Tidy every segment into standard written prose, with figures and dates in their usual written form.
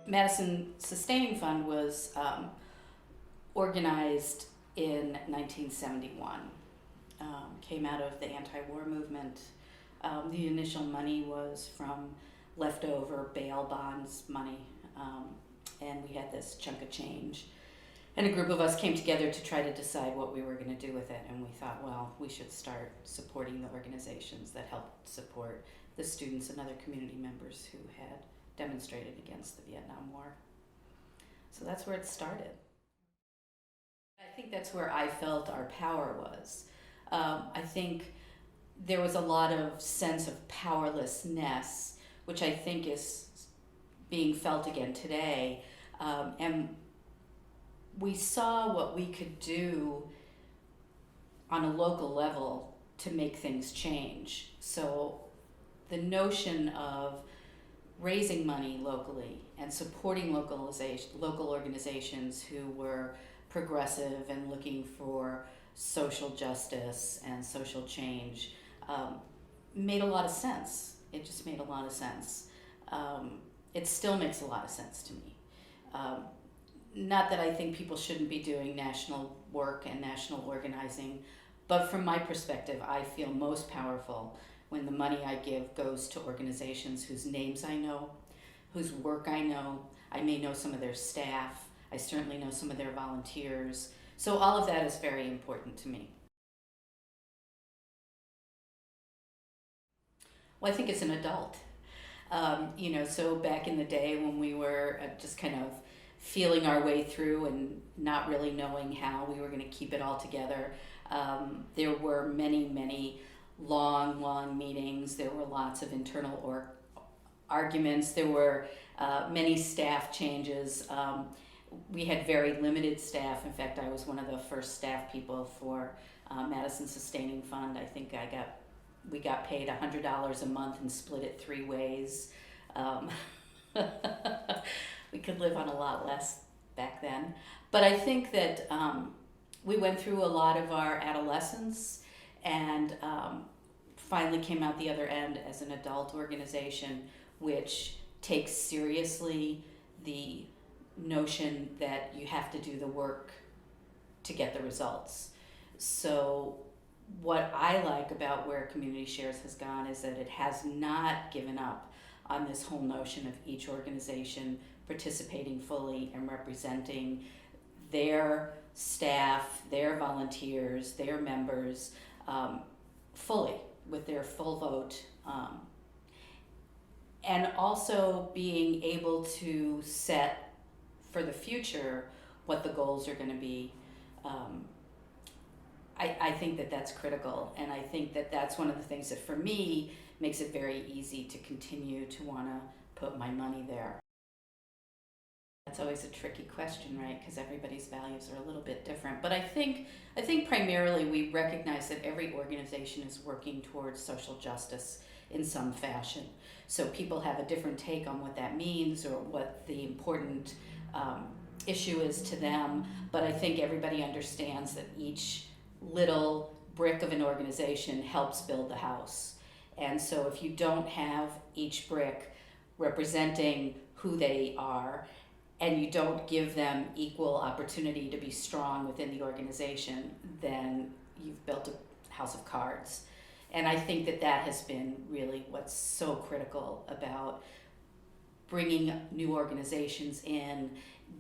Madison Sustaining Fund was organized in 1971. Came out of the anti-war movement. The initial money was from leftover bail bonds money, and we had this chunk of change. And a group of us came together to try to decide what we were going to do with it, and we thought, well, we should start supporting the organizations that helped support the students and other community members who had demonstrated against the Vietnam War. So that's where it started. I think that's where I felt our power was. I think there was a lot of sense of powerlessness, which I think is being felt again today. And we saw what we could do on a local level to make things change. So the notion of raising money locally and supporting local organizations who were progressive and looking for social justice and social change made a lot of sense. It just made a lot of sense. It still makes a lot of sense to me. Not that I think people shouldn't be doing national work and national organizing, but from my perspective, I feel most powerful when the money I give goes to organizations whose names I know, whose work I know. I may know some of their staff. I certainly know some of their volunteers. So all of that is very important to me. Well, I think as an adult, so back in the day when we were just kind of feeling our way through and not really knowing how we were going to keep it all together, there were many, many long meetings. There were lots of internal arguments. There were many staff changes. We had very limited staff. In fact, I was one of the first staff people for Madison Sustaining Fund. I think we got paid $100 a month and split it 3 ways. We could live on a lot less back then. But I think that we went through a lot of our adolescence and finally came out the other end as an adult organization which takes seriously the notion that you have to do the work to get the results. So what I like about where Community Shares has gone is that it has not given up on this whole notion of each organization participating fully and representing their staff, their volunteers, their members fully with their full vote, and also being able to set for the future what the goals are going to be. I think that that's critical, and I think that that's one of the things that for me makes it very easy to continue to want to put my money there. That's always a tricky question, right? Because everybody's values are a little bit different. But I think primarily we recognize that every organization is working towards social justice in some fashion. So people have a different take on what that means or what the important issue is to them. But I think everybody understands that each little brick of an organization helps build the house. And so if you don't have each brick representing who they are, and you don't give them equal opportunity to be strong within the organization, then you've built a house of cards. And I think that has been really what's so critical about bringing new organizations in,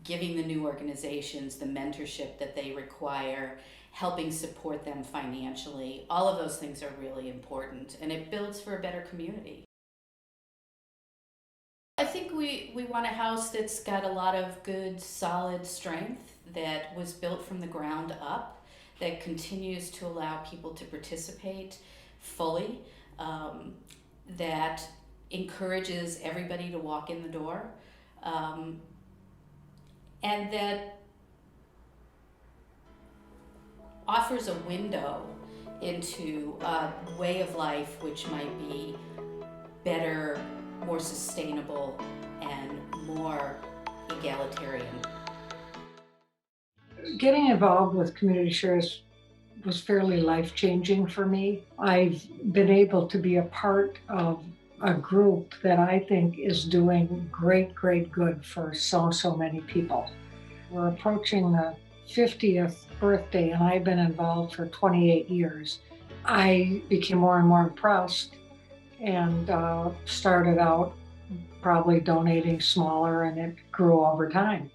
giving the new organizations the mentorship that they require, helping support them financially. All of those things are really important, and it builds for a better community. I think we want a house that's got a lot of good, solid strength, that was built from the ground up, that continues to allow people to participate fully, that encourages everybody to walk in the door, and that offers a window into a way of life which might be better, more sustainable, and more egalitarian. Getting involved with Community Shares was fairly life changing for me. I've been able to be a part of a group that I think is doing great, great good for so many people. We're approaching the 50th birthday, and I've been involved for 28 years. I became more and more impressed and started out probably donating smaller, and it grew over time.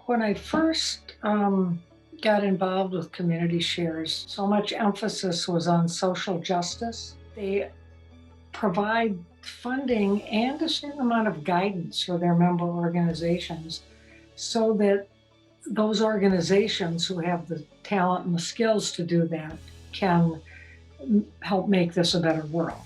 When I first got involved with community shares, so much emphasis was on social justice. They provide funding and a certain amount of guidance for their member organizations so that those organizations who have the talent and the skills to do that can help make this a better world.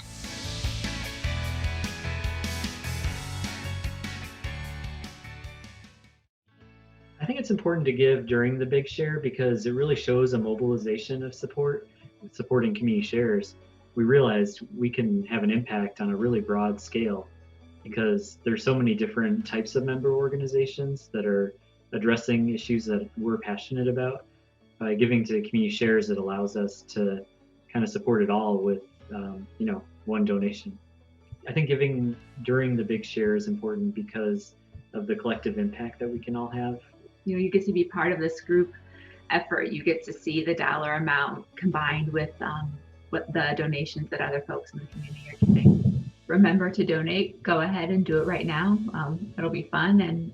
I think it's important to give during the big share because it really shows a mobilization of support. With supporting community shares, we realized we can have an impact on a really broad scale because there's so many different types of member organizations that are addressing issues that we're passionate about. By giving to community shares, it allows us to kind of support it all with, one donation. I think giving during the big share is important because of the collective impact that we can all have. You get to be part of this group effort. You get to see the dollar amount combined with what the donations that other folks in the community are giving. Remember to donate. Go ahead and do it right now. It'll be fun, and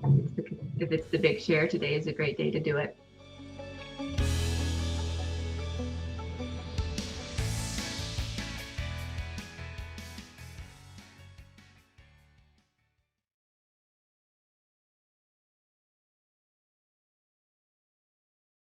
if it's the big share, today is a great day to do it.